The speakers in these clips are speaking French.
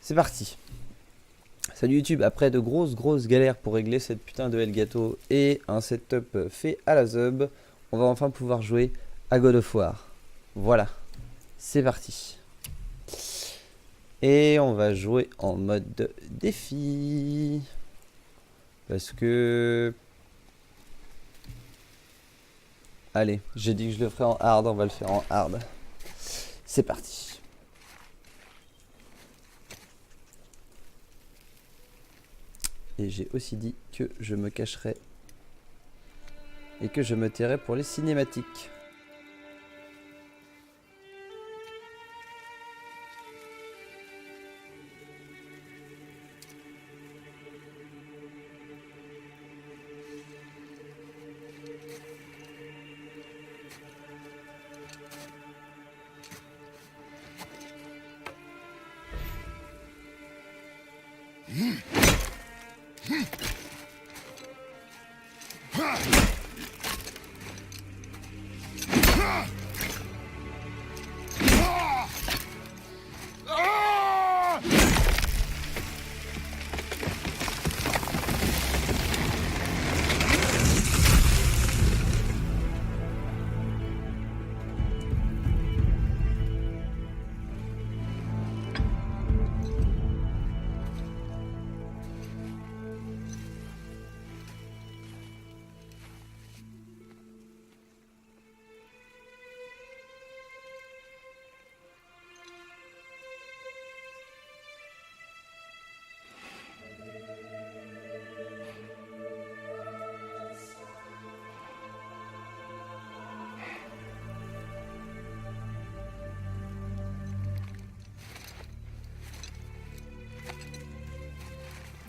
C'est parti. Salut YouTube, après de grosses galères pour régler cette putain de Elgato et un setup fait à la Zub, on va enfin pouvoir jouer à God of War. Voilà, c'est parti. Et on va jouer en mode défi. Parce que... Allez, j'ai dit que je le ferai en hard, on va le faire en hard. C'est parti. Et j'ai aussi dit que je me cacherais et que je me tairais pour les cinématiques.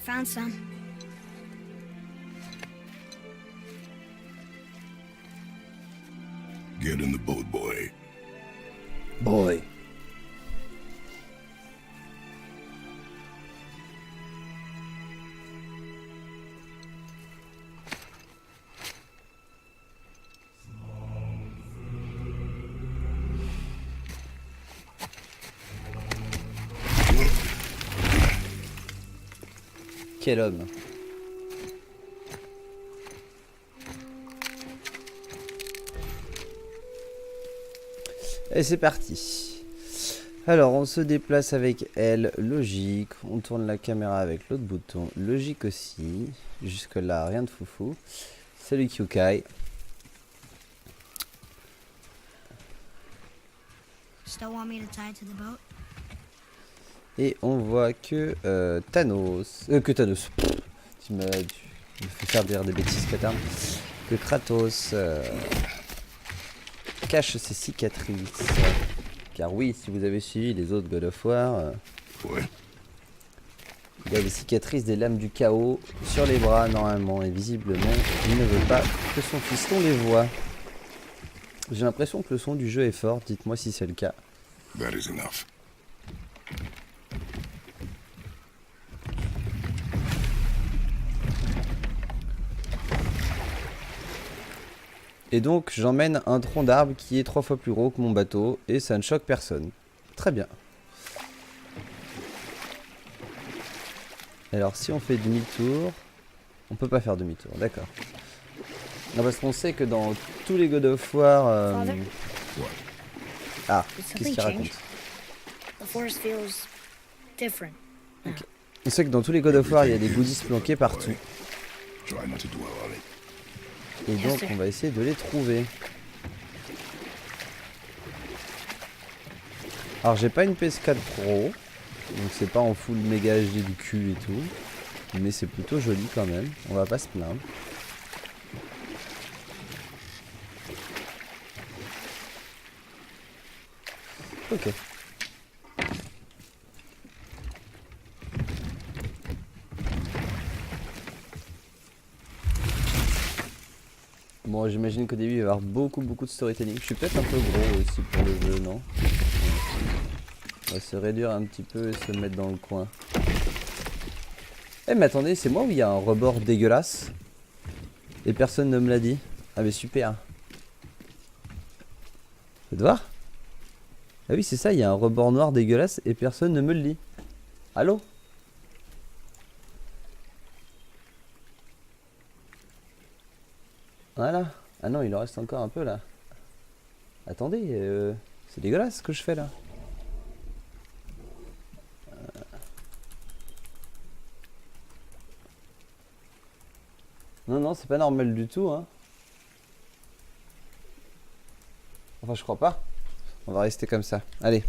Found some. Get in the boat, boy. Boy. Quel homme. Et c'est parti. Alors on se déplace avec L, logique. On tourne la caméra avec l'autre bouton, logique aussi. Jusque là rien de foufou. Salut Kyukai. Still want me to tie to the boat? Et on voit que Thanos... que Thanos... tu me fais faire des bêtises, Katarn. Que Kratos cache ses cicatrices. Car oui, si vous avez suivi les autres God of War, il a les cicatrices des lames du chaos sur les bras normalement. Et visiblement, il ne veut pas que son fiston les voie. J'ai l'impression que le son du jeu est fort. Dites-moi si c'est le cas. That is enough. Et donc j'emmène un tronc d'arbre qui est 3 fois plus gros que mon bateau et ça ne choque personne. Très bien. Alors si on fait demi-tour, on peut pas faire demi-tour, d'accord. Non parce qu'on sait que dans tous les God of War... Ah, qu'est-ce qu'il raconte? The forest feels different. On sait que dans tous les God of War il y a des goodies planqués partout. Try not to dwell on it. Et donc on va essayer de les trouver. Alors j'ai pas une PS4 Pro, donc c'est pas en full méga HD du cul et tout, mais c'est plutôt joli quand même, on va pas se plaindre. Ok. Bon, j'imagine qu'au début il va y avoir beaucoup de storytelling. Je suis peut-être un peu gros aussi pour le jeu, non? On va se réduire un petit peu et se mettre dans le coin. Eh mais attendez, c'est moi où il y a un rebord dégueulasse? Et personne ne me l'a dit. Ah mais super. Faites voir. Ah oui c'est ça, il y a un rebord noir dégueulasse et personne ne me le dit. Allô? Voilà. Ah non, il en reste encore un peu là. Attendez, c'est dégueulasse ce que je fais là. Non, non, c'est pas normal du tout, hein. Enfin, je crois pas. On va rester comme ça. Allez.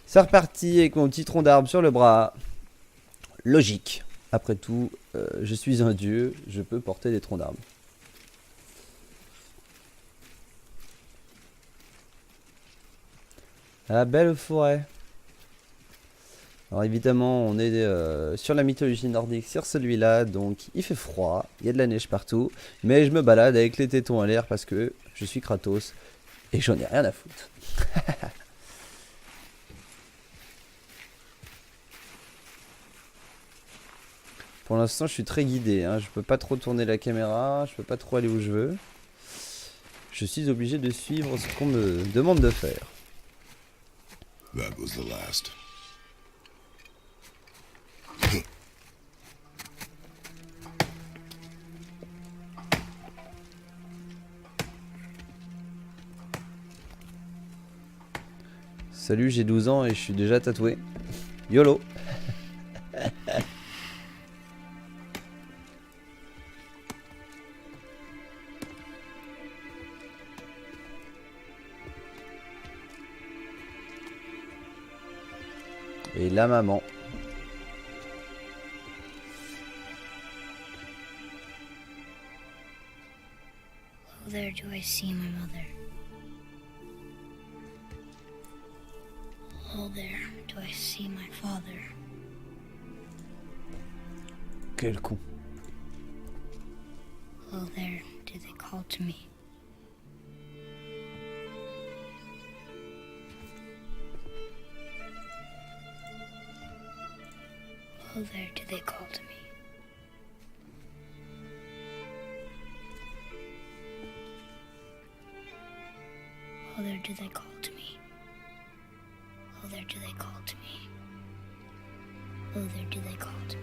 C'est reparti avec mon petit tronc d'arbre sur le bras. Logique. Après tout, je suis un dieu, je peux porter des troncs d'arbre. La belle forêt. Alors évidemment, on est sur la mythologie nordique, sur celui-là, donc il fait froid, il y a de la neige partout, mais je me balade avec les tétons à l'air parce que je suis Kratos et j'en ai rien à foutre. Pour l'instant, je suis très guidé, hein. Je peux pas trop tourner la caméra, je peux pas trop aller où je veux. Je suis obligé de suivre ce qu'on me demande de faire. That was the last. Salut, j'ai 12 ans et je suis déjà tatoué. YOLO. Et la maman. Oh, there do I see my mother. Oh, there do I see my father. Quel con. Oh, there do they call to me. Oh, there do they call to me. Oh, there do they call to me. Oh, there do they call to me. Oh, there do they call to me.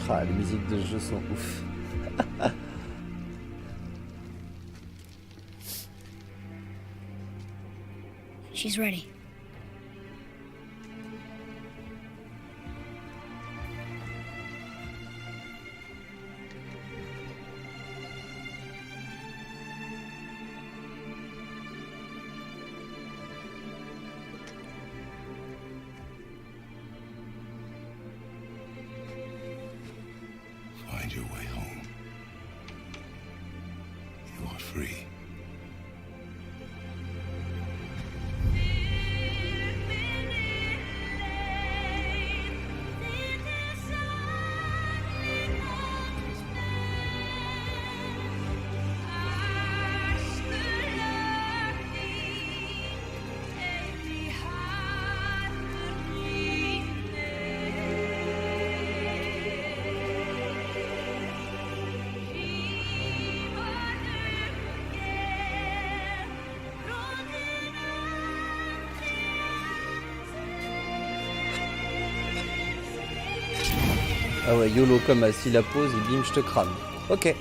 Ah, les musiques de jeu sont ouf. She's ready. Find your way home. You are free. Ah ouais, YOLO comme assis la pause et bim, je te crame. Ok.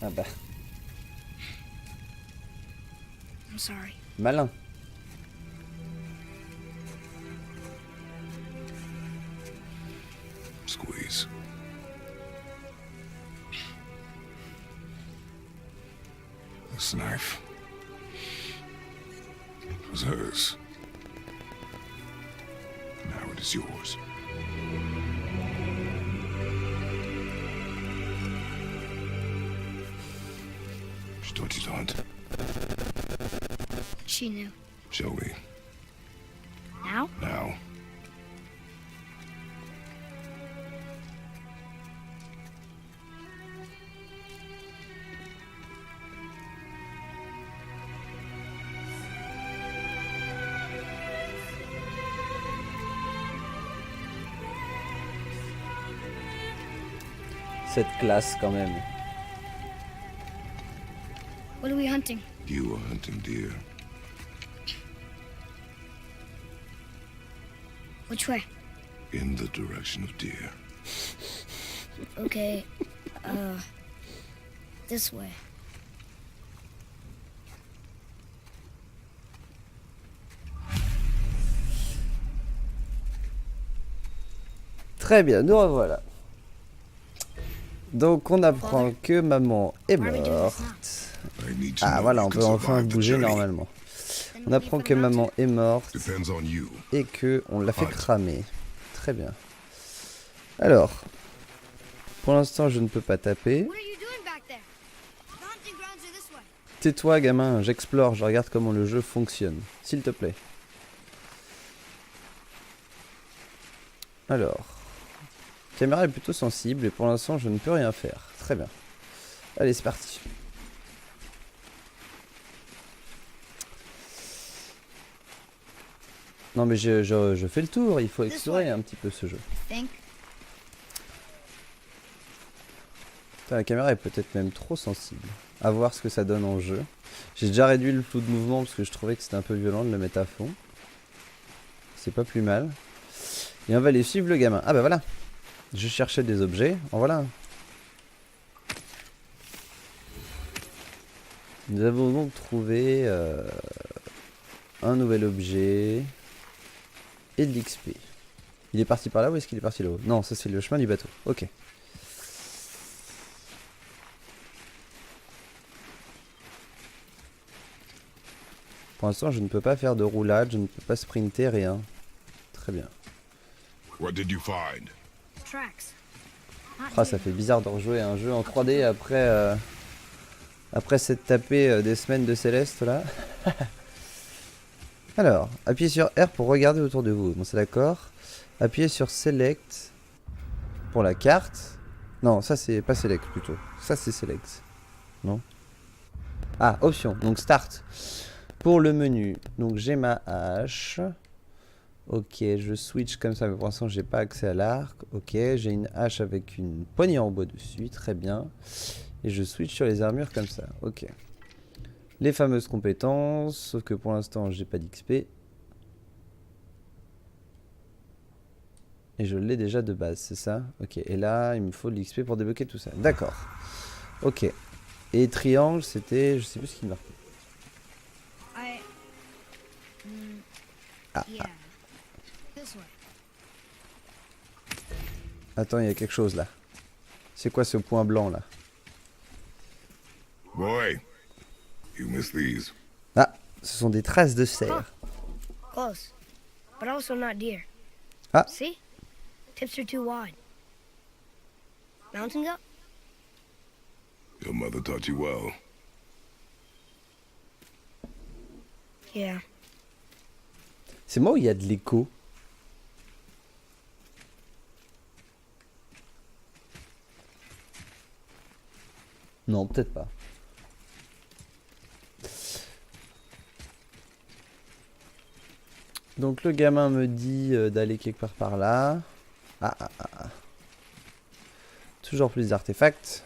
Ah bah, I'm sorry. malin. Squeeze. This knife was hers. Now it is yours. She taught you to hunt. She knew. Shall we? Now? Now. Cette classe quand même. What are we hunting? You are hunting deer. Which way? In the direction of deer. Okay, this way. Très bien, nous revoilà. Donc on apprend que maman est morte. I need to Ah know voilà, you on can peut enfin survive the bouger journey. normalement. On apprend que maman est morte Depends on you. et que on l'a fait cramer. Très bien. Alors, pour l'instant je ne peux pas taper. What are you doing back there? The hunting grounds are this way. Tais-toi gamin, j'explore, je regarde comment le jeu fonctionne. S'il te plaît. Alors, la caméra est plutôt sensible et pour l'instant je ne peux rien faire. Très bien. Allez, c'est parti. Non mais je fais le tour, il faut explorer un petit peu ce jeu. Think. Putain, la caméra est peut-être même trop sensible. À voir ce que ça donne en jeu. J'ai déjà réduit le flou de mouvement parce que je trouvais que c'était un peu violent de le mettre à fond. C'est pas plus mal. Et on va aller suivre le gamin. Ah bah voilà. Je cherchais des objets. En voilà un. Nous avons donc trouvé un nouvel objet et de l'XP. Il est parti par là ou est-ce qu'il est parti là-haut? Non, ça c'est le chemin du bateau. Ok. Pour l'instant, je ne peux pas faire de roulade, je ne peux pas sprinter, rien. Très bien. What did you find? Tracks. Not Ah, ça here. fait bizarre de rejouer un jeu en 3D après, après s'être tapé des semaines de Céleste là. Alors, appuyez sur R pour regarder autour de vous. Bon, c'est d'accord. Appuyez sur Select pour la carte. Non, ça c'est pas Select plutôt. Ça c'est Select. Non. Ah, option. Donc Start. Pour le menu. Donc j'ai ma hache. Ok, je switch comme ça, mais pour l'instant j'ai pas accès à l'arc. Ok, j'ai une hache avec une poignée en bois dessus, très bien. Et je switch sur les armures comme ça, ok. Les fameuses compétences, sauf que pour l'instant j'ai pas d'XP. Et je l'ai déjà de base, c'est ça? Ok, et là il me faut de l'XP pour débloquer tout ça, d'accord. Ok, et triangle c'était, je sais plus ce qu'il marquait. I. Yeah. This way. Attends, il y a quelque chose là. C'est quoi ce point blanc là? Boy, you missed these. Ah, ce sont des traces de cerf. Close, but also not deer. Ah. See? Tips are too wide. Mountain goat? Your mother taught you well. Yeah. C'est moi où il y a de l'écho? Non, peut-être pas. Donc le gamin me dit d'aller quelque part par là. Ah. Toujours plus d'artefacts.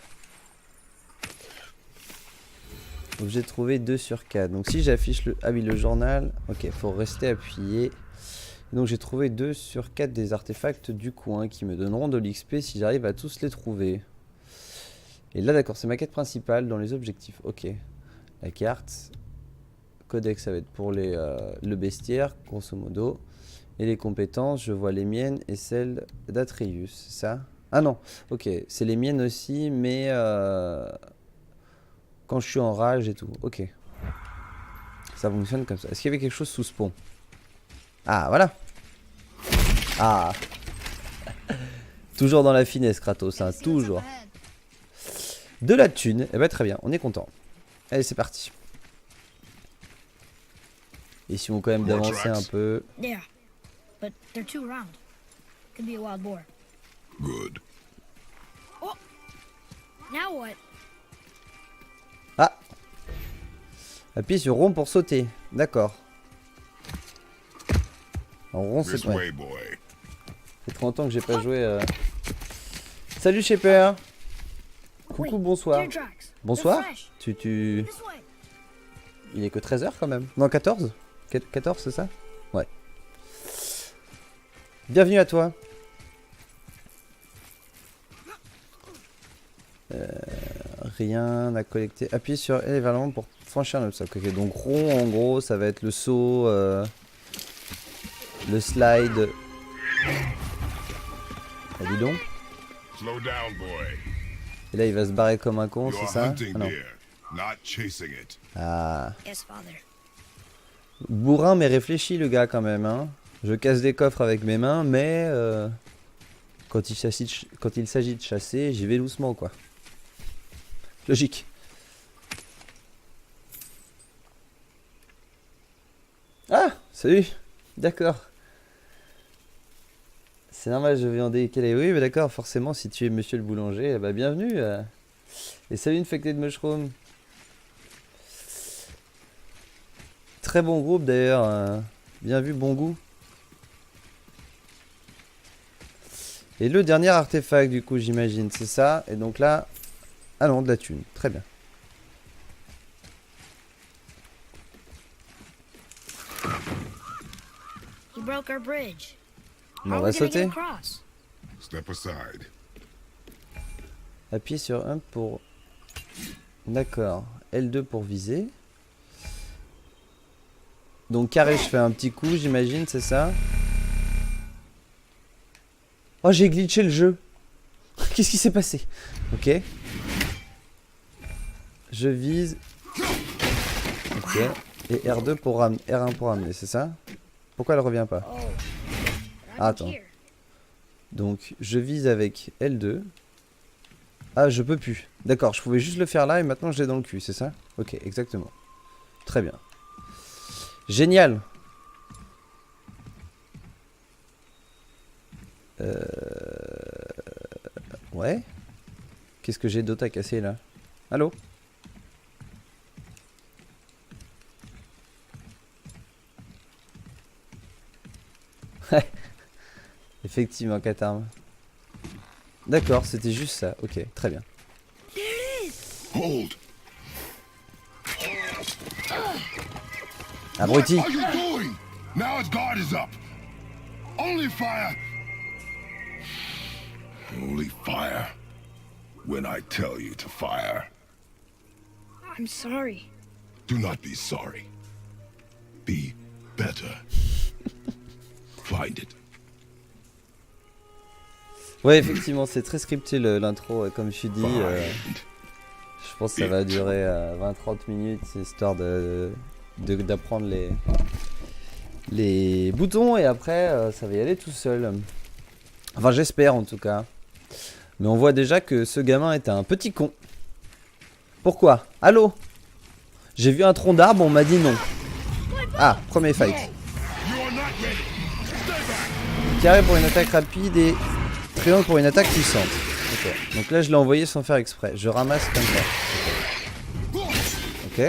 Donc j'ai trouvé 2 sur 4. Donc si j'affiche le... Ah oui, le journal. Ok, faut rester appuyé. Donc j'ai trouvé 2 sur 4 des artefacts du coin qui me donneront de l'XP si j'arrive à tous les trouver. Et là d'accord, c'est ma quête principale dans les objectifs. Ok. La carte. Codex, ça va être pour les, le bestiaire, grosso modo. Et les compétences, je vois les miennes et celles d'Atreus, c'est ça? Ah non, ok, c'est les miennes aussi, mais quand je suis en rage et tout. Ok. Ça fonctionne comme ça. Est-ce qu'il y avait quelque chose sous ce pont? Ah, voilà. Ah. Toujours dans la finesse, Kratos, hein, toujours. De la thune. Eh ben très bien, on est content. Allez, c'est parti. Essayons quand même d'avancer un peu. There. but they're too round. Could be a wild boar. Good. Now what? Ah. Appuie sur rond pour sauter. D'accord. En rond, c'est This ouais. way, boy. Ça fait trop longtemps que j'ai pas joué. Salut Shaper. Coucou, bonsoir. Deer tracks. Bonsoir. They're fresh. Tu... This way. Il est que 13h quand même. Non, 14 14, c'est ça? Ouais. Bienvenue à toi. Rien à collecter. Appuyez sur L vers l'avant pour franchir un obstacle. Ok, donc rond en gros, ça va être le saut, le slide. Ah, dis donc. Slow down, boy. Et là, il va se barrer comme un con, You're c'est ça? hunting Ah, non. deer, not chasing it. Ah. Yes, father. Bourrin mais réfléchi le gars quand même. Hein. Je casse des coffres avec mes mains, mais quand il s'agit de chasser, j'y vais doucement quoi. Logique. Ah, salut. D'accord. C'est normal, je vais en décaler. Oui, mais d'accord, forcément, si tu es monsieur le boulanger, eh ben, bienvenue. Et salut Infected Mushroom. Très bon groupe d'ailleurs. Bien vu, bon goût. Et le dernier artefact, du coup, j'imagine, c'est ça. Et donc là. Ah non, de la thune. Très bien. He broke our bridge. On How va are we gonna get sauter. across? Step aside. Appuyez sur 1 pour... D'accord. L2 pour viser. Donc carré, je fais un petit coup, j'imagine, c'est ça. Oh, j'ai glitché le jeu. Qu'est-ce qui s'est passé? Ok. Je vise. Ok. Et R2 pour ramener. R1 pour ramener, c'est ça? Pourquoi elle revient pas? Oh. But I'm Attends. here. Donc je vise avec L2. Ah, je peux plus. D'accord, je pouvais juste le faire là et maintenant je l'ai dans le cul, c'est ça? Ok, exactement. Très bien. Génial. Ouais. Qu'est-ce que j'ai d'autre à casser là? Allô? Effectivement, Katarm. D'accord, c'était juste ça. Ok, très bien. Hold. Abruti. What are you doing? Now its guard is up. Only fire. Only fire. When I tell you to fire. I'm sorry. Do not be sorry. Be better. Find it. Ouais, effectivement, c'est très scripté l'intro, comme je dis. Find. Je pense que ça va durer 20-30 minutes, histoire d'apprendre les boutons et après ça va y aller tout seul. Enfin, j'espère en tout cas. Mais on voit déjà que ce gamin est un petit con. Pourquoi? Allô? J'ai vu un tronc d'arbre, on m'a dit non. Ah, premier fight. Carré pour une attaque rapide et triangle pour une attaque puissante. Ok. Donc là je l'ai envoyé sans faire exprès. Je ramasse comme ça. Ok.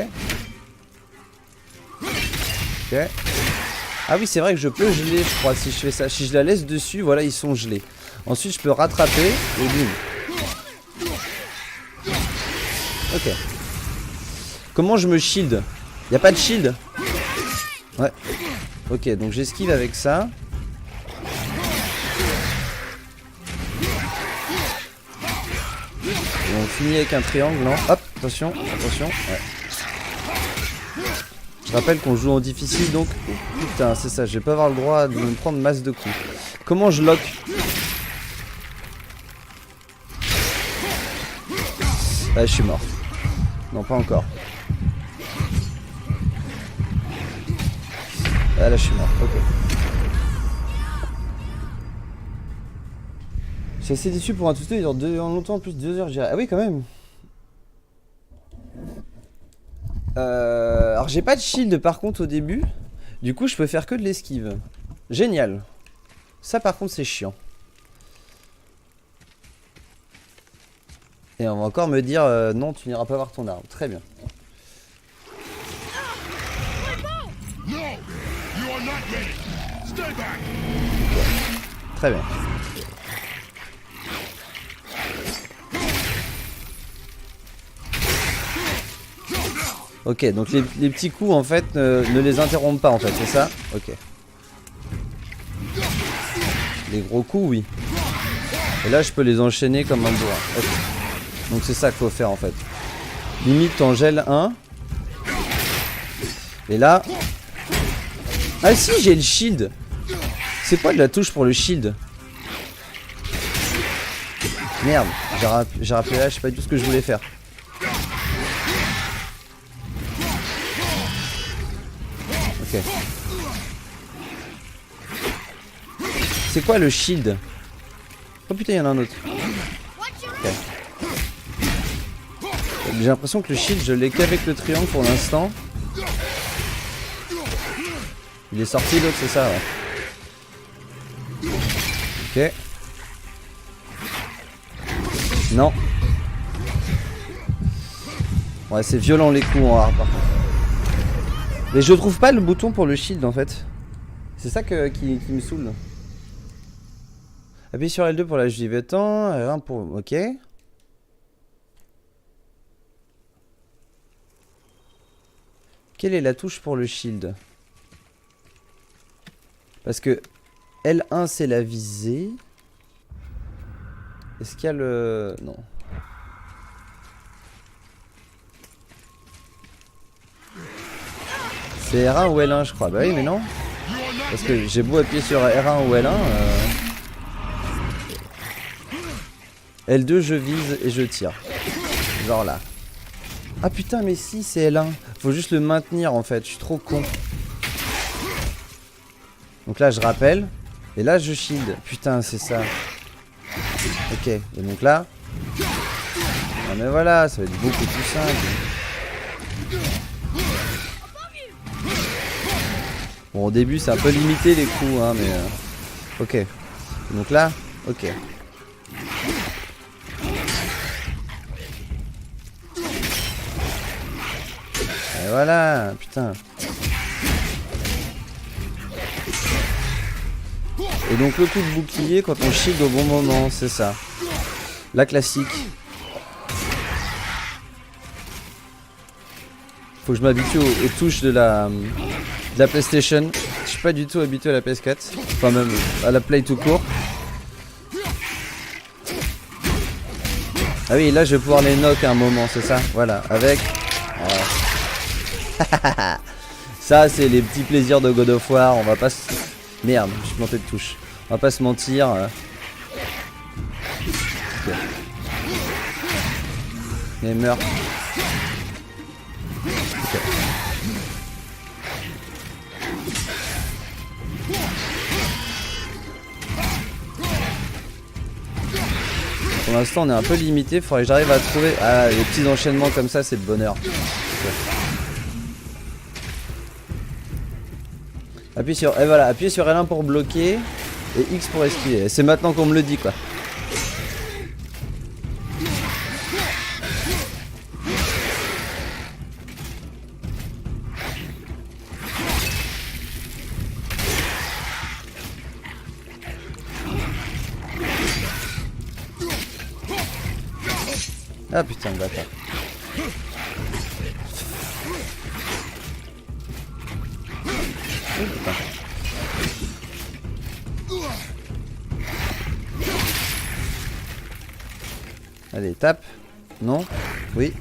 Ok. Ah oui, c'est vrai que je peux geler, je crois, si je fais ça. Si je la laisse dessus, voilà, ils sont gelés. Ensuite, je peux rattraper et boum. Ok. Comment je me shield? Y a pas de shield? Ouais. Ok, donc j'esquive avec ça. Et on finit avec un triangle, non? Hop, attention, attention. Ouais. Je rappelle qu'on joue en difficile, donc... Oh, putain, c'est ça, je vais pas avoir le droit de me prendre masse de coups. Comment je lock? Ah, je suis mort. Non, pas encore. Ah, là, je suis mort, ok. Je suis assez déçu pour un tuto, il dure longtemps, plus de 2 heures, je dirais. Ah oui, quand même. Alors j'ai pas de shield par contre au début. Du coup je peux faire que de l'esquive. Génial. Ça par contre c'est chiant. Et on va encore me dire non, tu n'iras pas voir ton arme. Très bien. No! You are not ready! Stay back! Très bien. Ok, donc les petits coups en fait ne les interrompent pas en fait, c'est ça? Ok. Les gros coups, oui. Et là je peux les enchaîner comme un bourrin. Ok. Donc c'est ça qu'il faut faire en fait. Limite t'en gèles un. Et là... Ah si, j'ai le shield. C'est quoi de la touche pour le shield? Merde, j'ai rappelé là, je sais pas du tout ce que je voulais faire. Ok. C'est quoi le shield? Oh putain, il y en a un autre. Okay. J'ai l'impression que le shield, je l'ai qu'avec le triangle pour l'instant. Il est sorti l'autre, c'est ça, ouais. Ok. Non. Ouais, c'est violent les coups en hard par contre. Mais je trouve pas le bouton pour le shield en fait. C'est ça qui me saoule. Appuyez sur L2 pour la juive étant, R1 pour... Ok. Quelle est la touche pour le shield? Parce que L1 c'est la visée. Est-ce qu'il y a le... Non. C'est R1 ou L1 je crois. Bah oui mais non. Parce que j'ai beau appuyer sur R1 ou L1. L2 je vise et je tire. Genre là. Ah putain mais si c'est L1. Faut juste le maintenir en fait. Je suis trop con. Donc là je rappelle. Et là je shield. Putain c'est ça. Ok. Et donc là. Non mais voilà. Ça va être beaucoup plus simple. Bon au début c'est un peu limité les coups hein mais... Ok. Donc là. Ok. Et voilà, putain. Et donc le coup de bouclier quand on shield au bon moment, c'est ça. La classique. Faut que je m'habitue aux touches de la PlayStation. Je suis pas du tout habitué à la PS4. Enfin même à la Play tout court. Ah oui, là je vais pouvoir les knock à un moment, c'est ça. Voilà, avec... Ça c'est les petits plaisirs de God of War. On va pas se... Merde, je suis planté de touche. On va pas se mentir. Okay. Et meurt. Okay. Pour l'instant on est un peu limité. Faudrait que j'arrive à trouver... Ah, les petits enchaînements comme ça c'est le bonheur. Okay. Appuie sur... Et voilà, appuyez sur L1 pour bloquer. Et X pour esquiver. C'est maintenant qu'on me le dit quoi. Ah putain le bâtard. Oh, putain. Allez, tape. Non? Oui.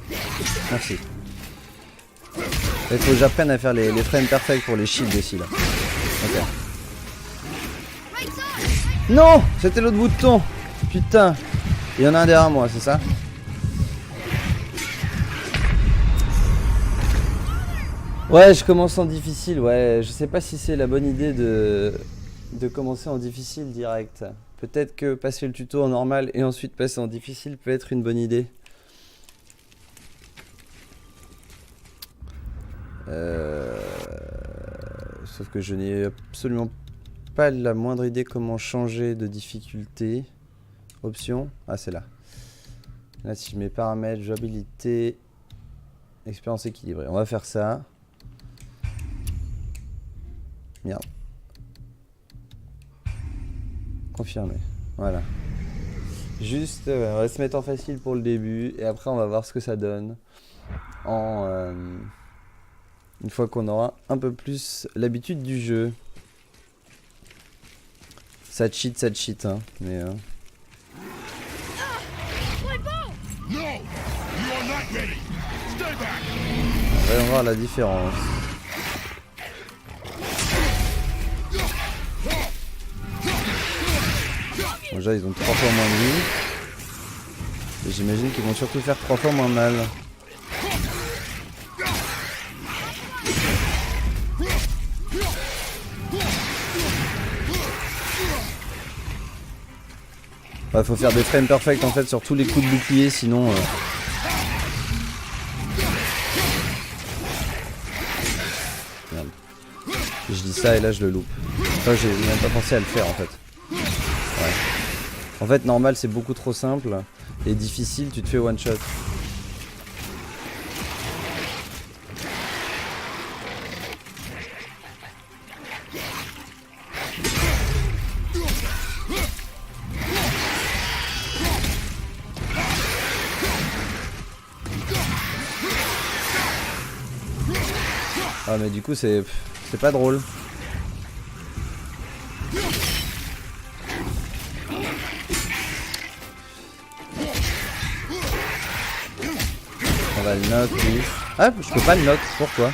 Merci. Il faut que j'apprenne à faire les frames perfects pour les shields aussi là. Ok. Non! C'était l'autre bouton! Putain! Il y en a un derrière moi, c'est ça? Ouais, je commence en difficile, ouais. Je sais pas si c'est la bonne idée de commencer en difficile direct. Peut-être que passer le tuto en normal et ensuite passer en difficile peut être une bonne idée. Sauf que je n'ai absolument pas la moindre idée comment changer de difficulté. Option. Ah, c'est là. Là, si je mets paramètres, jouabilité, expérience équilibrée. On va faire ça. Merde. Confirmer. Voilà. Juste, on va se mettre en facile pour le début. Et après, on va voir ce que ça donne. Une fois qu'on aura un peu plus l'habitude du jeu. Ça cheat, hein. Mais... No! You are not ready! Stay back! voyons voir la différence. Bon, déjà, ils ont 3 fois moins de vie. Et j'imagine qu'ils vont surtout faire 3 fois moins mal. Bah, faut faire des frames perfect en fait sur tous les coups de bouclier, sinon... Merde. Je dis ça et là je le loupe. Ça, j'ai même pas pensé à le faire en fait. Ouais. En fait, normal c'est beaucoup trop simple. Et difficile, tu te fais one shot. Ah mais du coup c'est pas drôle. On va le knock lui. Ah je peux pas le knock, pourquoi?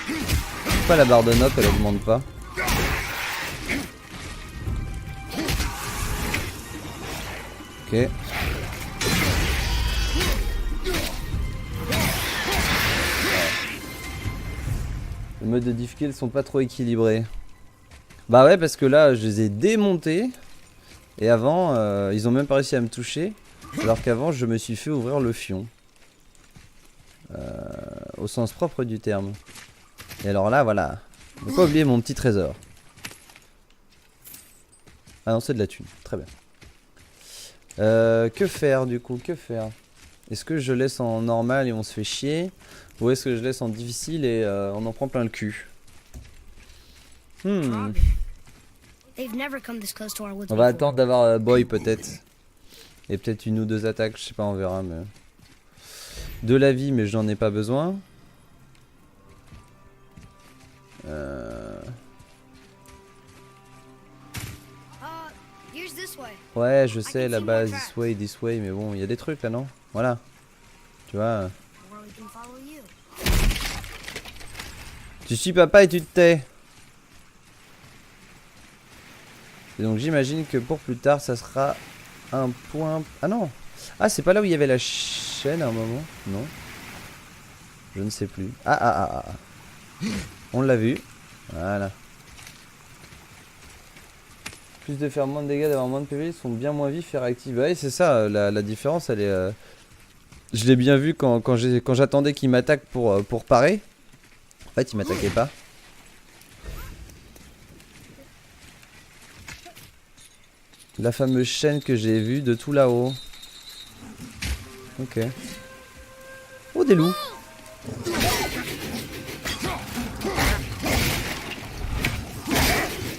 Pourquoi la barre de knock elle augmente pas? Ok. Les modes de difficulté sont pas trop équilibrés. Bah ouais parce que là je les ai démontés. Et avant ils ont même pas réussi à me toucher. Alors qu'avant je me suis fait ouvrir le fion. Au sens propre du terme. Et alors là voilà. Ne pas oublier mon petit trésor. Ah non c'est de la thune. Très bien. Que faire du coup? Que faire? Est-ce que je laisse en normal et on se fait chier? Ou est-ce que je laisse en difficile et on en prend plein le cul? They've never come this close to our woods On va before. attendre d'avoir Boy peut-être. Et peut-être 1 ou 2 attaques, je sais pas, on verra. Mais... De la vie, mais j'en ai pas besoin. Here's this way. Ouais, je sais, là-bas, this way, mais bon, il y a des trucs là, non? Voilà. Tu vois. Or we can follow you. Tu suis papa et tu te tais. Et donc j'imagine que pour plus tard, ça sera un point... Ah non. Ah, c'est pas là où il y avait la chaîne à un moment? Non. Je ne sais plus. Ah. On l'a vu. Voilà. Plus de faire moins de dégâts, d'avoir moins de PV, ils sont bien moins vifs et réactifs. Bah oui, c'est ça, la différence, elle est... Je l'ai bien vu quand j'attendais qu'il m'attaque pour parer. En fait, il m'attaquait pas. La fameuse chaîne que j'ai vue de tout là-haut. Ok. Oh, des loups.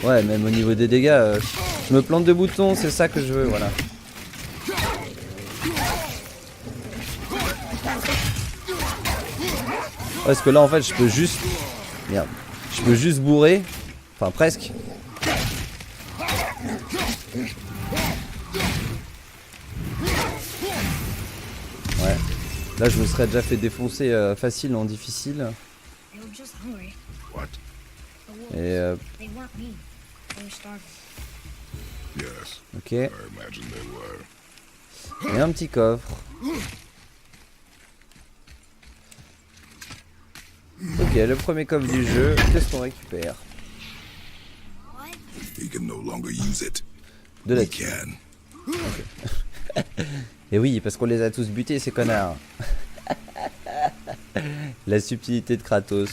Ouais, même au niveau des dégâts, je me plante de boutons, c'est ça que je veux, voilà. Parce que là, en fait, je peux juste... Merde. Je peux juste bourrer. Enfin, presque. Ouais. Là, je me serais déjà fait défoncer facile en difficile. They were just hungry. What? The wolves. Et They weren't mean. They were starving. Yes, ok. I imagine they were. Et un petit coffre. Ok, le premier coffre du jeu. Qu'est-ce qu'on récupère? What? He can no longer use it. De la We thune. can. Et oui, parce qu'on les a tous butés, ces connards. La subtilité de Kratos.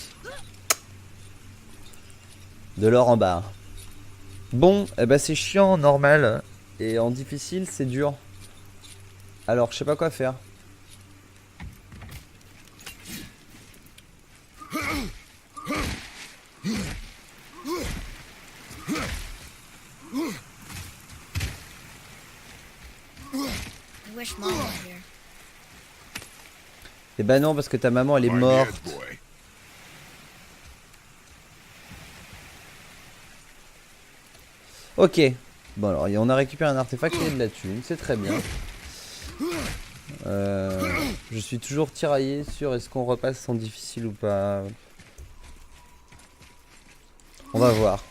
De l'or en barre. Bon, eh ben c'est chiant en normal. Et en difficile, c'est dur. Alors, je sais pas quoi faire. I wish Mom was here. Eh ben non, parce que ta maman, elle est My morte. head, boy. Ok. Bon alors, on a récupéré un artefact et de la thune, c'est très bien. Je suis toujours tiraillé sur est-ce qu'on repasse en difficile ou pas. On va voir.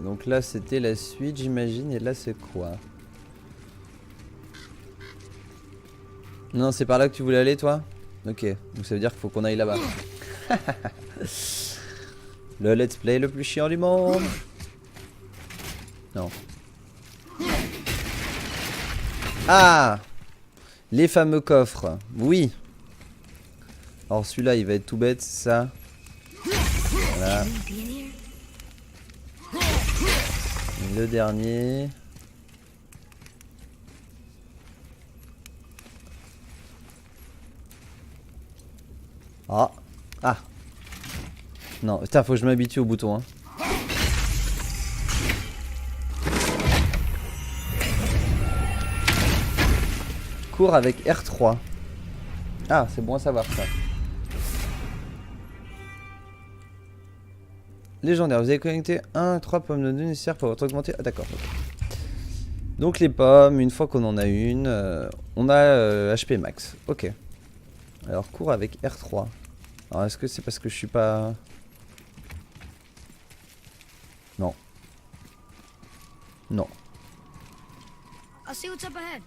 Donc là c'était la suite j'imagine et là c'est quoi? Non c'est par là que tu voulais aller toi? Ok, donc ça veut dire qu'il faut qu'on aille là-bas. Le let's play le plus chiant du monde. Non. Ah! Les fameux coffres. Oui. Alors celui-là il va être tout bête, c'est ça. Voilà. Can we be in here? Et le dernier. Ah. Ah. Non, putain, faut que je m'habitue au bouton. Hein. Cours avec R3. Ah, c'est bon à savoir ça. Légendaire, vous avez connecté 3 pommes de Dieu nécessaires pour votre augmenter. Ah d'accord. Okay. Donc les pommes, une fois qu'on en a une, on a HP max. Ok. Alors cours avec R3. Alors est-ce que c'est parce que je suis pas... Non. Non. I'll see what's up ahead.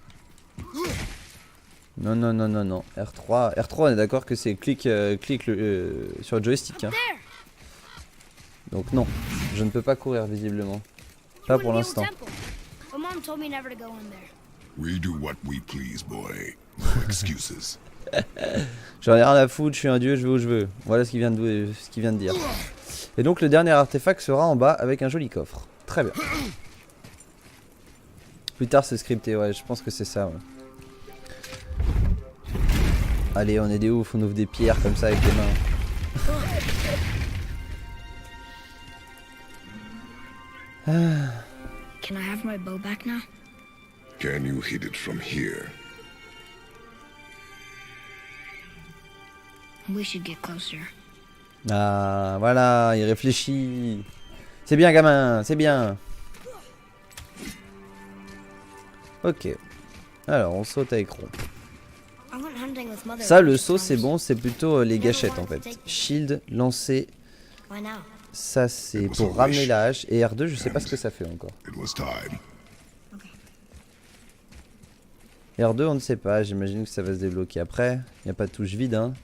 Non, non, non, non, non. R3, R3 on est d'accord que c'est clic sur le joystick. Hein. There. Donc non, je ne peux pas courir visiblement. Pas pour l'instant. But Mom told me never to go in there. We do what we please, boy. No excuses. J'en ai rien à foutre, je suis un dieu, je vais où je veux. Voilà ce qu'il vient de dire. Et donc le dernier artefact sera en bas avec un joli coffre. Très bien. Plus tard c'est scripté, ouais, je pense que c'est ça. Ouais. Allez, on est des oufs, on ouvre des pierres comme ça avec les mains. Can I have my bow back now? Can you hit it from here? We should get closer. Ah, voilà, il réfléchit. C'est bien, gamin, c'est bien. Ok. Alors, on saute avec Ron. I went hunting with Mother. Ça, a le bunch of saut, c'est times. bon, c'est plutôt les gâchettes en fait. Shield, lancer, Why now? ça c'est pour ramener la hache. Et R2, je sais pas ce que ça fait encore. It was time. R2, on ne sait pas, j'imagine que ça va se débloquer après. Il n'y a pas de touche vide, hein.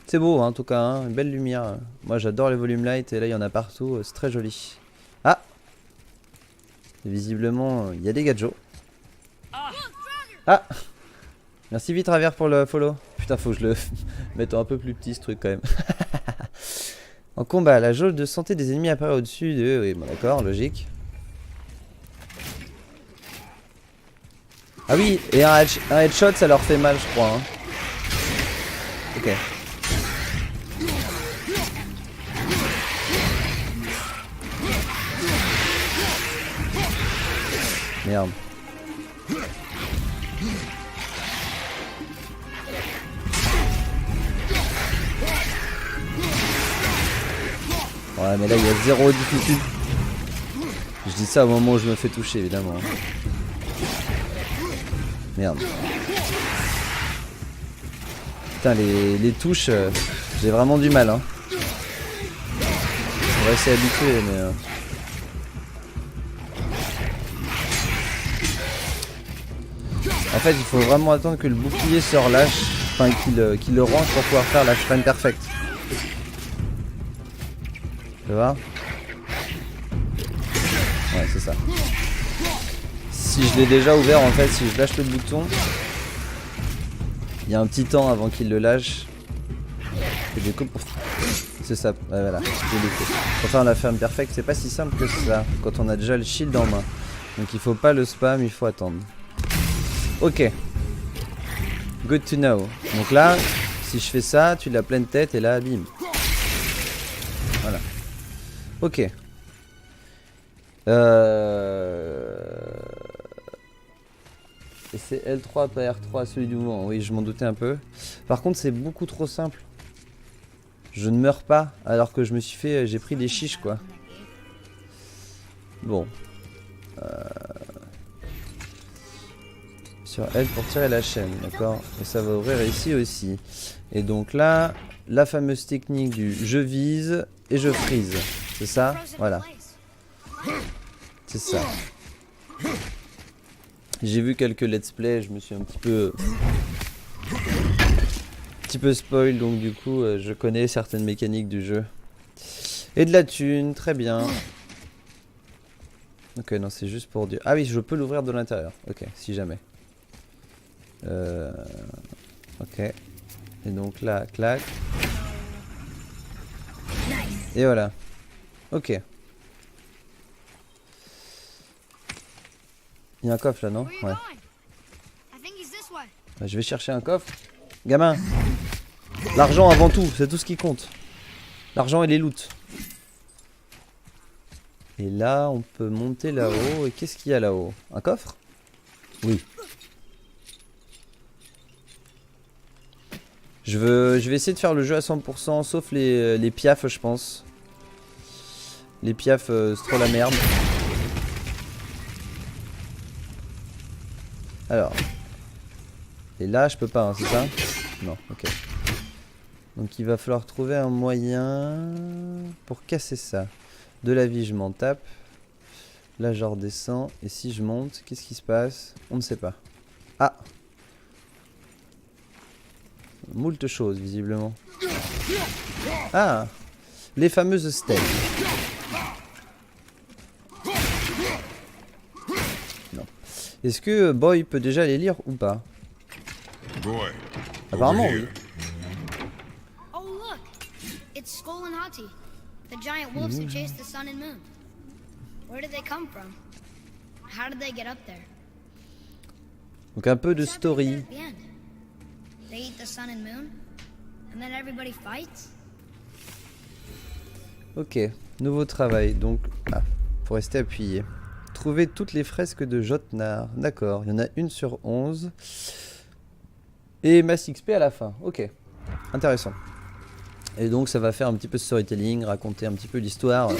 C'est beau, hein, en tout cas, hein, une belle lumière. Moi, j'adore les volume light et là, il y en a partout, c'est très joli. Ah! Visiblement, il y a des gadgets. Ah! Merci vite, Travers, pour le follow. Putain, faut que je le mette un peu plus petit, ce truc, quand même. En combat, la jauge de santé des ennemis apparaît au-dessus de... Oui, bon, d'accord, logique. Ah oui, et un headshot, ça leur fait mal, je crois. Hein. Ok. Merde. Ouais, mais là, il y a zéro difficulté. Je dis ça au moment où je me fais toucher, évidemment. Merde. Putain, les touches, j'ai vraiment du mal. Hein. On va essayer d'habituer, mais... En fait, il faut vraiment attendre que le bouclier se relâche, enfin qu'il le range pour pouvoir faire la frame perfect. Tu vois? Ouais, c'est ça. Si je l'ai déjà ouvert, en fait, si je lâche le bouton, Il y a un petit temps avant qu'il le lâche. Et du coup, c'est ça. Ouais, voilà. Pour faire la ferme perfecte, c'est pas si simple que ça. Quand on a déjà le shield en main. Donc il faut pas le spam, il faut attendre. Ok. Good to know. Donc là, si je fais ça, tu l'as pleine tête et là, bim. Voilà. Ok. Et c'est L3 pas R3 celui du mouvement. Oui, je m'en doutais un peu. Par contre, c'est beaucoup trop simple. Je ne meurs pas alors que je me suis fait... J'ai pris des chiches quoi. Bon. Sur L pour tirer la chaîne, d'accord. Et ça va ouvrir ici aussi. Et donc là, la fameuse technique du je vise et je freeze. C'est ça? Voilà. C'est ça. J'ai vu quelques let's play, je me suis un petit peu spoil, donc du coup je connais certaines mécaniques du jeu. Et de la thune, très bien. Ok, non, c'est juste pour dire... Ah oui, je peux l'ouvrir de l'intérieur. Ok, si jamais. Ok. Et donc là, clac. Et voilà. Ok. Il y a un coffre là, non? Ouais. Je vais chercher un coffre. Gamin. L'argent avant tout, c'est tout ce qui compte. L'argent et les loots. Et là, on peut monter là-haut. Et qu'est-ce qu'il y a là-haut? Un coffre? Oui. Je vais essayer de faire le jeu à 100%, sauf les piafs, je pense. Les piafs, c'est trop la merde. Alors. Et là, je peux pas, hein, c'est ça? Non, ok. Donc il va falloir trouver un moyen pour casser ça. De la vie, je m'en tape. Là, je redescends. Et si je monte, qu'est-ce qui se passe? On ne sait pas. Ah! Moult choses, visiblement. Ah! Les fameuses stèles. Non. Est-ce que Boy peut déjà les lire ou pas? Apparemment, oui. Oh look, it's Skull and Hati, the giant wolves who chased the sun and moon. Where did they come from? How did they get up there? Donc un peu de story. They eat the sun and moon, and then everybody fights. Ok, nouveau travail. Donc, ah, faut rester appuyé. Trouver toutes les fresques de Jotnar. D'accord, il y en a une sur 11. Et mass XP à la fin. Ok, intéressant. Et donc ça va faire un petit peu de storytelling, raconter un petit peu l'histoire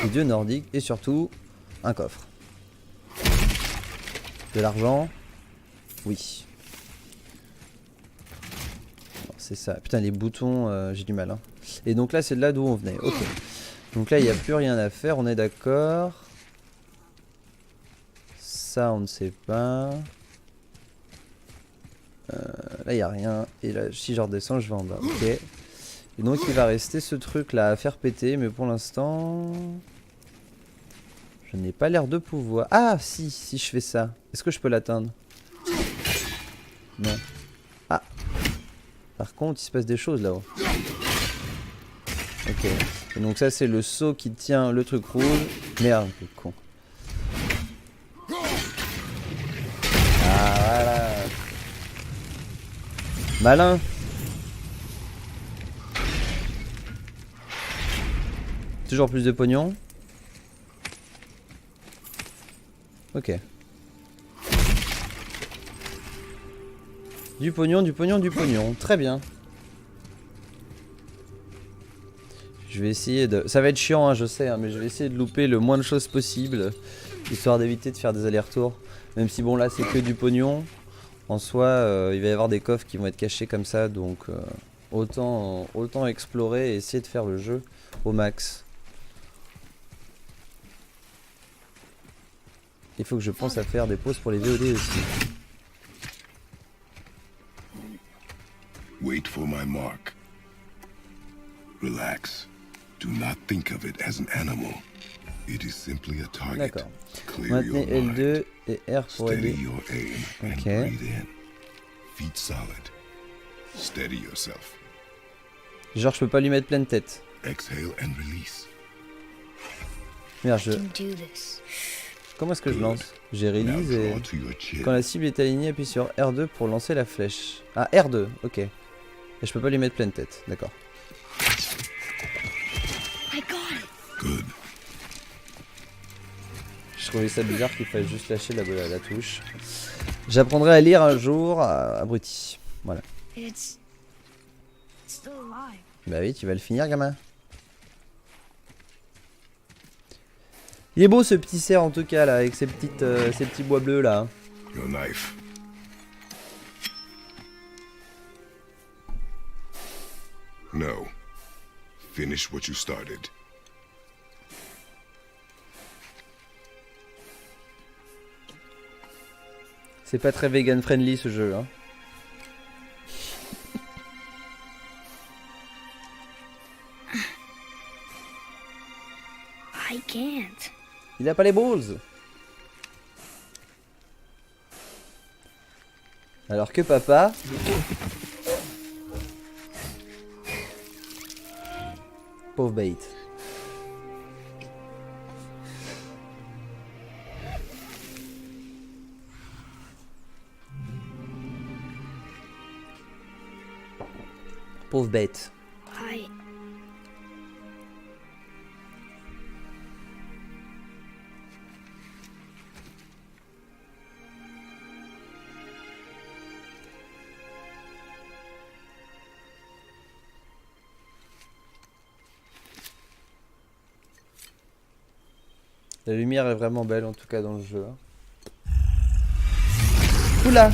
des dieux nordiques. Et surtout, un coffre. De l'argent. Oui. C'est ça. Putain, les boutons, j'ai du mal. Hein. Et donc là, c'est de là d'où on venait. Ok. Donc là, il n'y a plus rien à faire. On est d'accord. Ça, on ne sait pas. Là, il n'y a rien. Et là, si je redescends, je vais en bas. Ok. Et donc, il va rester ce truc-là à faire péter. Mais pour l'instant... Je n'ai pas l'air de pouvoir... Ah, si je fais ça. Est-ce que je peux l'atteindre? Non. Ah. Par contre, il se passe des choses là-haut. Ok. Et donc ça, c'est le seau qui tient le truc rouge. Merde, le con. Ah, voilà. Malin. Toujours plus de pognon. Ok. Du pognon, du pognon, du pognon. Très bien. Je vais essayer de... Ça va être chiant, hein, je sais, hein, mais je vais essayer de louper le moins de choses possible. Histoire d'éviter de faire des allers-retours. Même si bon là c'est que du pognon. En soi, il va y avoir des coffres qui vont être cachés comme ça. Donc autant explorer et essayer de faire le jeu au max. Il faut que je pense à faire des pauses pour les VOD aussi. Wait for my mark. Relax. Do not think of it as an animal. It is simply a target. D'accord. Maintenez L2 et R pour aider. Steady your aim and Ok. breathe in. Feet solid. Steady yourself. Genre, je peux pas lui mettre pleine tête. Exhale and release. Merde, You can do this. comment est-ce que je lance? J'ai release Now et... draw to your chin. Quand la cible est alignée, appuie sur R2 pour lancer la flèche. Ah, R2, ok. Et je peux pas lui mettre pleine tête, d'accord. I got it. Good. Je trouvais ça bizarre qu'il fallait juste lâcher la touche. J'apprendrai à lire un jour, abruti. Voilà. It's still alive. Bah oui, tu vas le finir, gamin. Il est beau ce petit cerf en tout cas là, avec ses petits bois bleus là. Your knife. No. Finish what you started. C'est pas très vegan friendly ce jeu, hein. I can't. Il a pas les balls. Alors que papa... Pauvre bait. Pauvre bête. I... La lumière est vraiment belle en tout cas dans le jeu. Oula!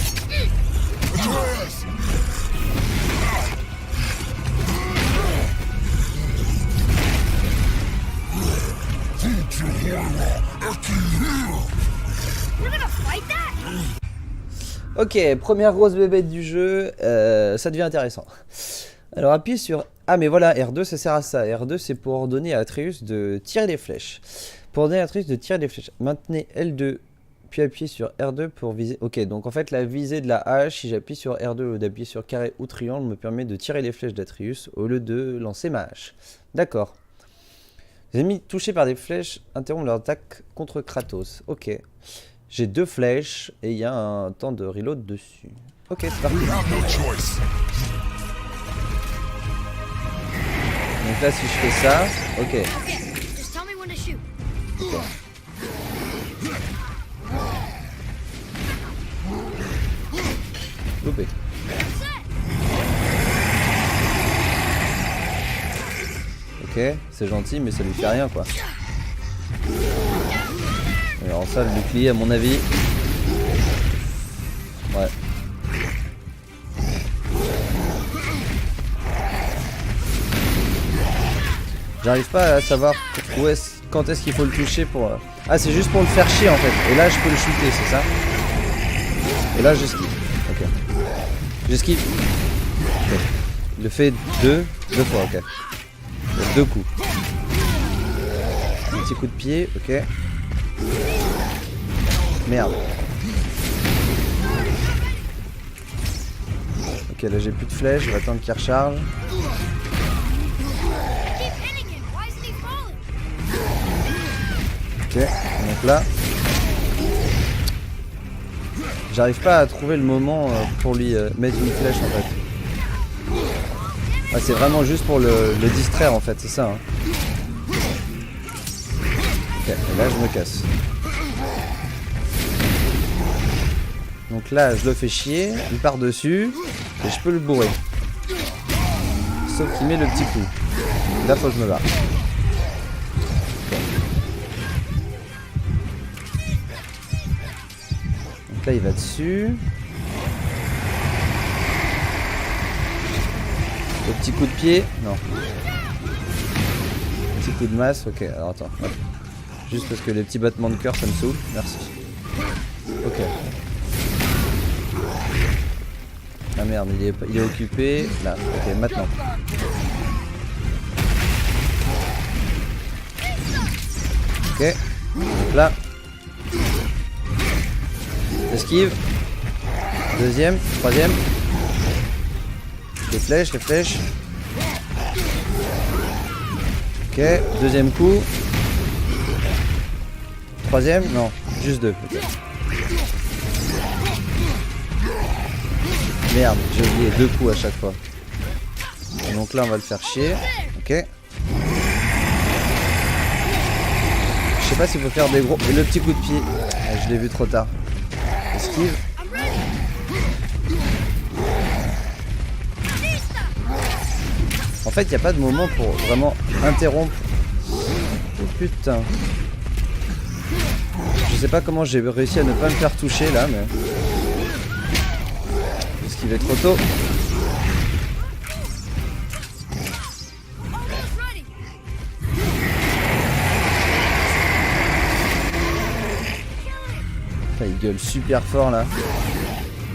We're gonna fight that? Ok, première grosse bébête du jeu, ça devient intéressant. Alors appuyez sur... Ah mais voilà, R2 ça sert à ça. R2 c'est pour ordonner à Atreus de tirer des flèches. Pour ordonner à Atreus de tirer des flèches, maintenez L2, puis appuyez sur R2 pour viser... Ok, donc en fait la visée de la hache, si j'appuie sur R2 au lieu d'appuyer sur carré ou triangle, me permet de tirer les flèches d'Atreus au lieu de lancer ma hache. D'accord. Les ennemis touchés par des flèches interrompent leur attaque contre Kratos. Ok. J'ai 2 flèches et il y a un temps de reload dessus. Ok, c'est parti. We have no choice. Donc là, si je fais ça, ok. Okay, just tell me when to shoot. Loupé. Ok, c'est gentil, mais ça lui fait rien quoi. Alors ça, le bouclier, à mon avis. Ouais. J'arrive pas à savoir quand est-ce qu'il faut le toucher pour... Ah, c'est juste pour le faire chier en fait. Et là, je peux le shooter, c'est ça? Et là, j'esquive. Ok. J'esquive. Ok. Il le fait deux fois, ok. Donc, 2 coups. Un petit coup de pied, ok. Merde. Ok, là j'ai plus de flèches, je vais attendre qu'il recharge. Keep hitting him. Why isn't he falling? Ok, donc là... J'arrive pas à trouver le moment pour lui mettre une flèche en fait. Ah, c'est vraiment juste pour le distraire en fait, c'est ça. Hein. Ok, et là je me casse. Donc là je le fais chier, il part dessus, et je peux le bourrer. Sauf qu'il met le petit coup. Là faut que je me barre. Donc là il va dessus. Le petit coup de pied, non. Petit coup de masse, ok, alors attends. Hop. Juste parce que les petits battements de cœur ça me saoule, merci. Ok. Ah merde, il est occupé. Là, ok, maintenant. Ok, donc là. Esquive. Deuxième, troisième. Les flèches, les flèches. Ok, deuxième coup. Troisième, non, juste deux peut-être. Merde, j'ai oublié 2 coups à chaque fois. Et donc là on va le faire chier. Ok. Je sais pas s'il faut faire des gros. Et le petit coup de pied. Ah, je l'ai vu trop tard. Esquive. En fait, il n'y a pas de moment pour vraiment interrompre. Oh putain. Je sais pas comment j'ai réussi à ne pas me faire toucher là, mais. Esquiver trop tôt. Enfin, il gueule super fort là.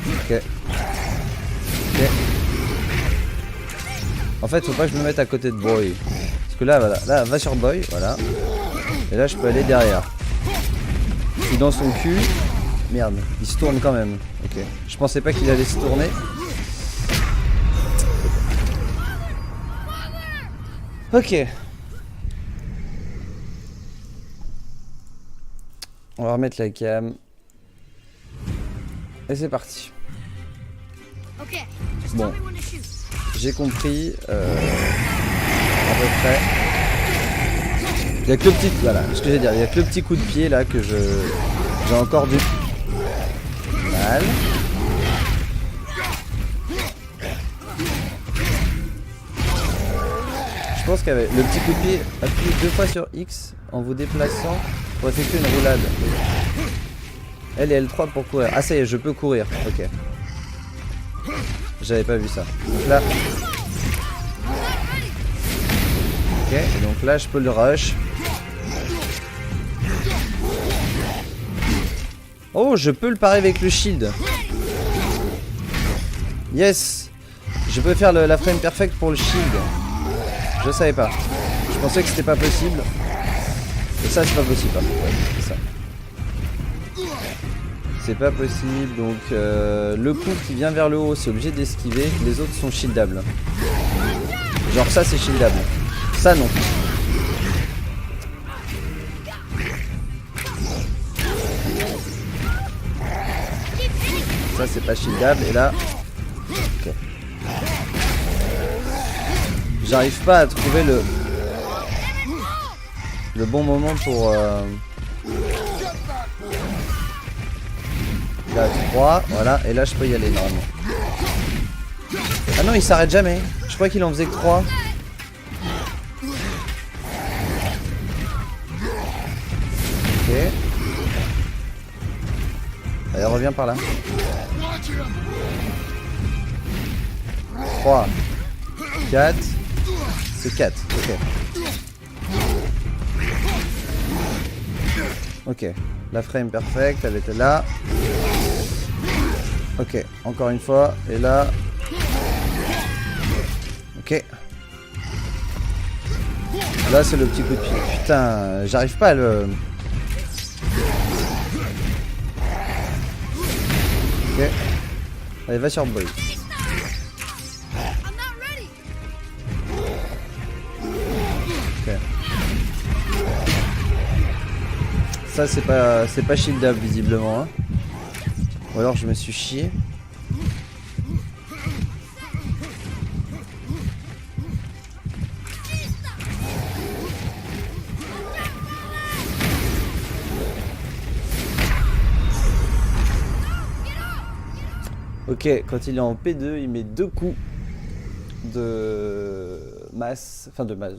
Ok. Ok. En fait, faut pas que je me mette à côté de Boy. Parce que là, voilà. Là, va sur Boy, voilà. Et là, je peux aller derrière. Et dans son cul. Merde, il se tourne quand même. Ok. Je pensais pas qu'il allait se tourner. Ok. On va remettre la cam. Et c'est parti. Okay, just Bon. tell me when to shoot. J'ai compris. À peu près. Il y a que le petit. Voilà, ce que j'ai dire. Il y a que le petit coup de pied là que j'ai encore du mal. Je pense qu'avec le petit coup de pied, appuyez 2 fois sur X en vous déplaçant pour effectuer une roulade. L et L3 pour courir. Ah ça y est, je peux courir. Ok. J'avais pas vu ça. Donc là. Ok, et donc là je peux le rush. Oh, je peux le parer avec le shield. Yes. Je peux faire la frame perfect pour le shield. Je savais pas. Je pensais que c'était pas possible. Et ça c'est pas possible. Ouais, c'est ça. C'est pas possible. Donc le coup qui vient vers le haut c'est obligé d'esquiver. Les autres sont shieldables. Genre ça c'est shieldable. Ça non. Ça c'est pas shieldable. Et là. Ok. J'arrive pas à trouver le bon moment pour là 3, voilà, et là je peux y aller normalement. Ah non, il s'arrête jamais. Je crois qu'il en faisait que 3. Ok. Allez, reviens par là. 3 4. C'est 4, ok. Ok, la frame perfect, elle était là. Ok, encore une fois, et là. Ok. Là c'est le petit coup de pied. Putain, j'arrive pas à le... Ok. Allez, va sur Boy. Ça c'est pas shieldable visiblement hein. Ou alors je me suis chié. Ok, quand il est en P2 il met 2 coups de masse, enfin de masse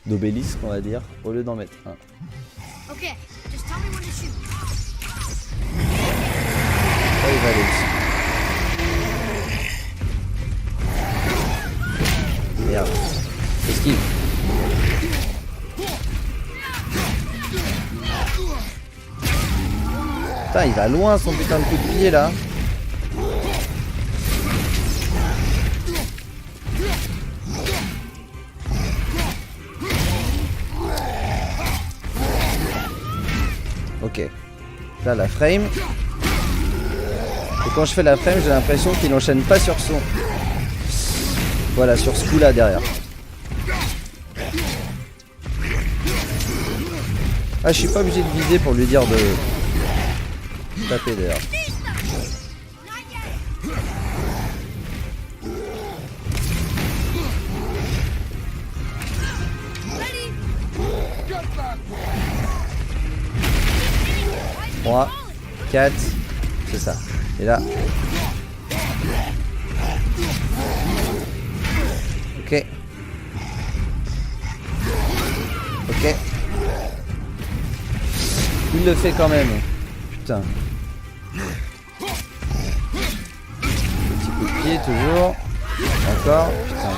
d'obélisque on va dire, au lieu d'en mettre un. Okay, just tell me when to shoot. Oh, il va aller dessus. Merde. Esquive. Putain, il va loin son putain de coup de pied là. Ok. Là la frame. Et quand je fais la frame, j'ai l'impression qu'il enchaîne pas sur son. Voilà, sur ce coup là derrière. Ah, je suis pas obligé de viser pour lui dire de taper d'ailleurs. Trois, 4, c'est ça. Et là. Ok. Ok. Il le fait quand même. Putain. Petit coup de pied toujours. Encore. Putain.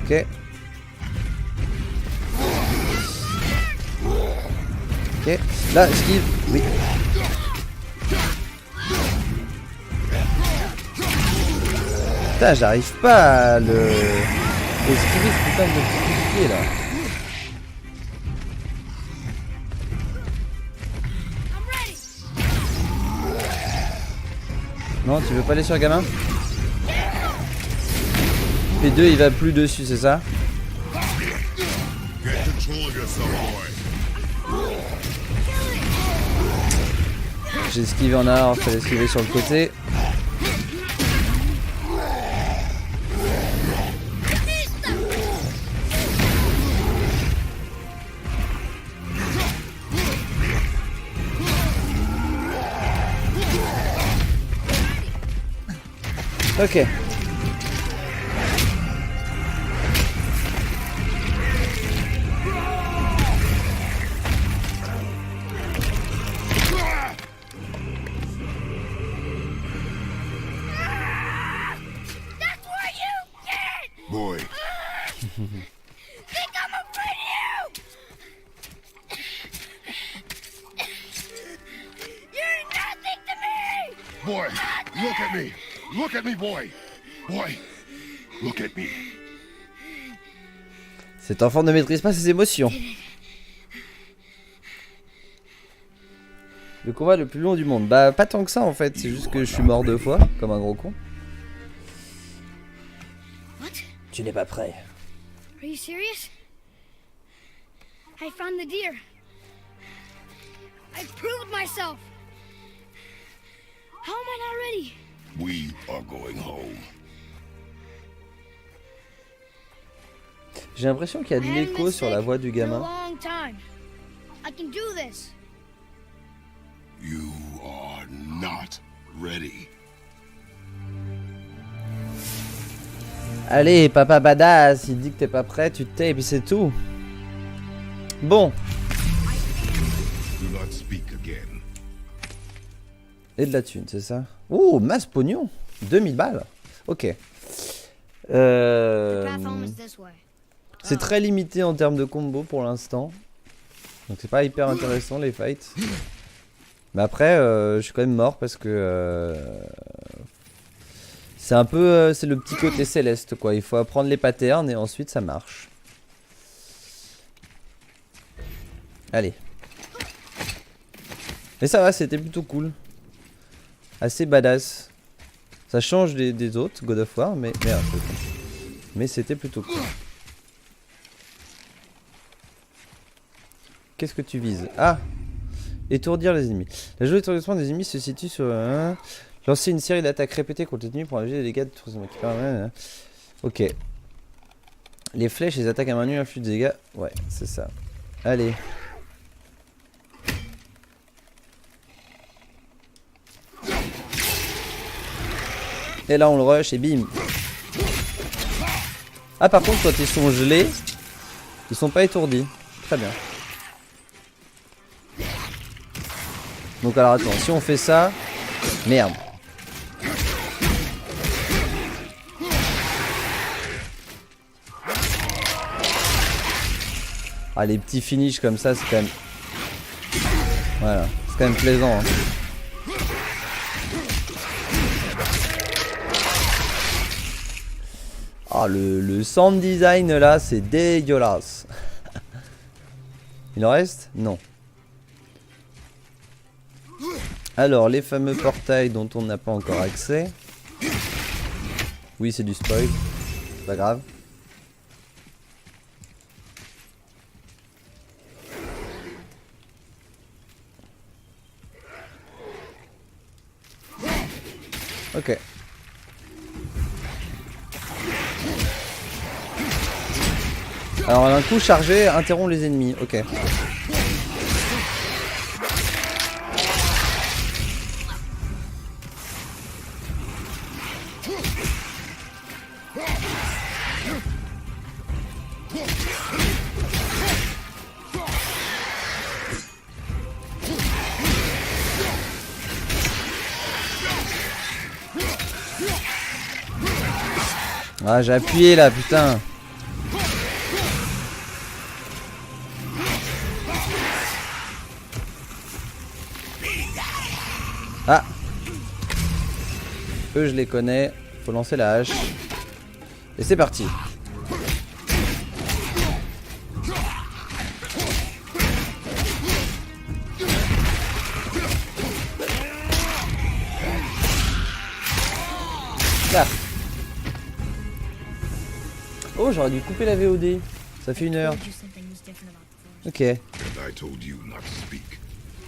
Ok. Ok. Là, esquive. Oui. Putain, j'arrive pas à le esquiver ce putain de petit coup de pied là. Non, tu veux pas aller sur le gamin? P2 il va plus dessus, c'est ça? J'ai esquivé en arrière, il fallait esquiver sur le côté. Ok. Boy. Think I'm afraid of you! You're nothing to me! Boy, look at me. Look at me, boy. Boy, look at me. Cet enfant ne maîtrise pas ses émotions. Le combat le plus long du monde. Bah pas tant que ça en fait, c'est juste que je suis mort 2 fois, comme un gros con. What? Tu n'es pas prêt. Are you serious? I found the deer. I proved myself. How am I not ready? We are going home. J'ai l'impression qu'il y a de I haven't l'écho been sur la sick voix du in a gamin. long time. I can do this. You are not ready. Allez, papa badass, il dit que t'es pas prêt, tu te tais et puis c'est tout. Bon. Do not speak again. Et de la thune, c'est ça? Oh, masse pognon. 2000 balles. Ok. The path home is this way. C'est très limité en termes de combo pour l'instant. Donc c'est pas hyper intéressant les fights. Mais après, je suis quand même mort parce que... c'est un peu... c'est le petit côté céleste quoi. Il faut apprendre les patterns et ensuite ça marche. Allez. Mais ça va, c'était plutôt cool. Assez badass. Ça change des autres God of War, mais... Merde, mais c'était plutôt cool. Qu'est-ce que tu vises? Ah! Étourdir les ennemis. La jeu d'étourdissement des ennemis se situe sur... lancer une série d'attaques répétées contre les ennemis pour enlever les dégâts de tout qui permet... Ok. Les flèches et les attaques à main nue infligent des dégâts. Ouais, c'est ça. Allez. Et là on le rush et bim. Ah par contre quand ils sont gelés, ils sont pas étourdis. Très bien. Donc alors attends, si on fait ça... Merde. Ah les petits finishes comme ça c'est quand même... Voilà, c'est quand même plaisant hein. Ah le sound design là c'est dégueulasse. Il en reste? Non. Alors, les fameux portails dont on n'a pas encore accès. Oui, c'est du spoil. Pas grave. Ok. Alors un coup chargé interrompt les ennemis. Ok. Ah, j'ai appuyé là, putain. Ah. Eux, je les connais. Faut lancer la hache. Et c'est parti. Là. Oh, j'aurais dû couper la VOD. Ça fait 1 heure. Ok. I told you not to speak.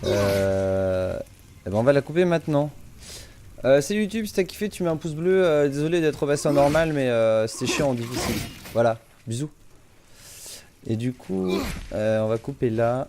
Eh ben on va la couper maintenant. Salut YouTube, si t'as kiffé, tu mets un pouce bleu. Désolé d'être passé en normal, mais c'était chiant en difficile. Voilà, bisous. Et du coup, on va couper là.